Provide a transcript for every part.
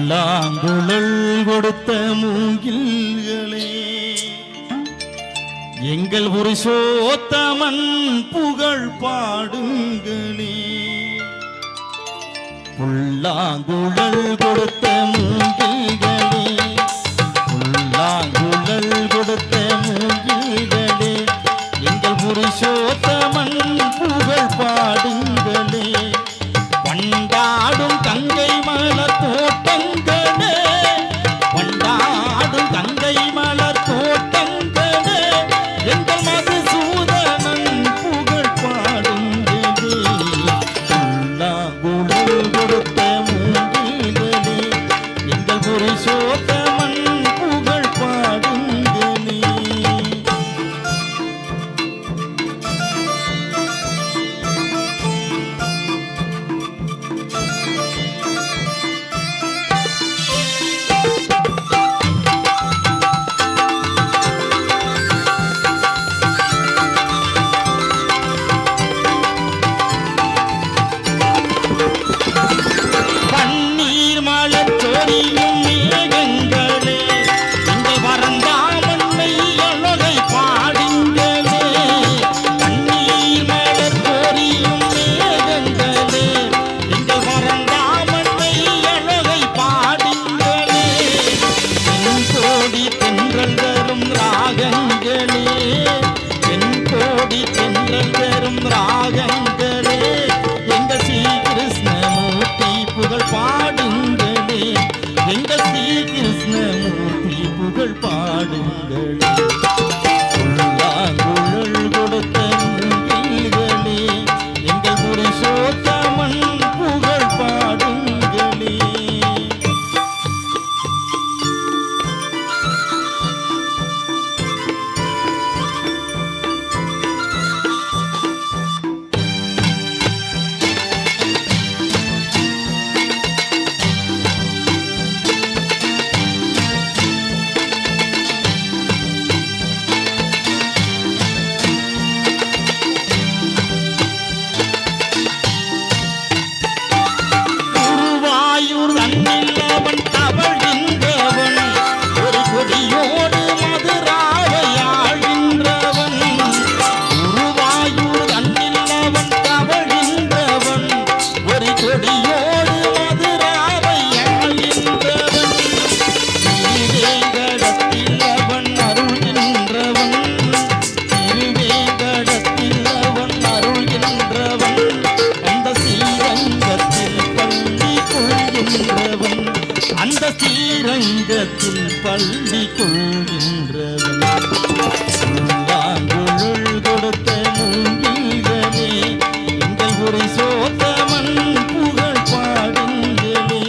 புல்லாங்குழல் கொடுத்த மூங்கில்களே, எங்கள் புருஷோத்தமன் புகழ் பாடுங்களே. புல்லாங்குழல் கொடுத்த மூங்கில்களே, புல்லாங்குழல் கொடுத்த மூங்கில்களே, எங்கள் புருஷோத்தமன் புகழ் பாடுங்களே. பண்டாடும் கங்கை மலர் தோட்டங்களே, பண்டாடும் கங்கை மலர் தோட்டங்களே, எங்கள் மதுசூதனன் புகழ் பாடுங்களே. புல்லாங்குழல் கொடுத்த மூங்கில்களே, எங்கள் புருஷோத்தமன் புகழ் பாடுங்களே. எங்கள் ஸ்ரீ கிருஷ்ணமூர்த்தி புகழ் பாடுங்களே. புல்லாங்குழல் கொடுத்த மூங்கில்களே, எங்கள் புருஷோத்தமன் புகழ் பாடுங்களே. அந்த ஸ்ரீரங்கத்தில் பள்ளி கொள்கின்றவன். புல்லாங்குழல் கொடுத்த மூங்கில்களே, எங்கள் புருஷோத்தமன் புகழ் பாடுங்களே.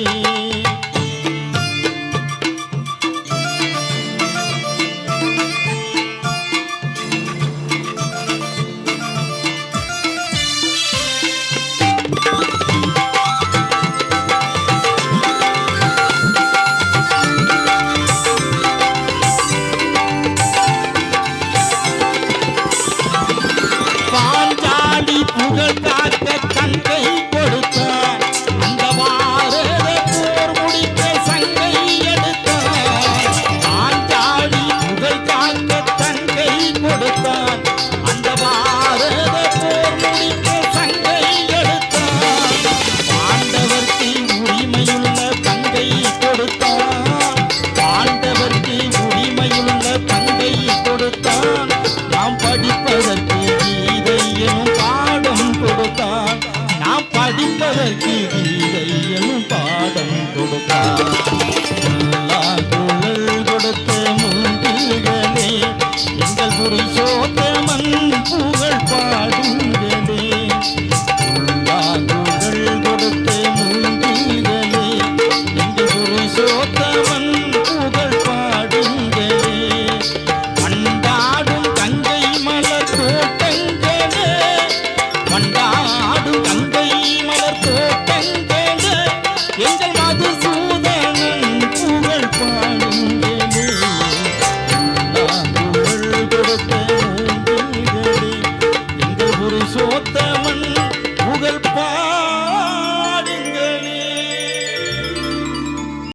புகழ் காக்க தங்கை கொடுத்தார், அந்த பாரத போர் முடிக்க சங்கை எடுத்தார். பாஞ்சாலி புகழ் காக்க தங்கை கொடுத்தார், அந்த பாரத போர் முடிக்க சங்கை எடுத்தார். பாண்டவர்க்கு உரிமையுள்ள தங்கை கொடுத்தார், பாண்டவர்க்கு உரிமையுள்ள தங்கை கொடுத்தார். நாம் படிப்பதற்கு கீதை எனும் பாடம் கொடுத்தான், நாம் படிப்பதற்கு கீதை எனும் பாடம் கொடுத்தான்.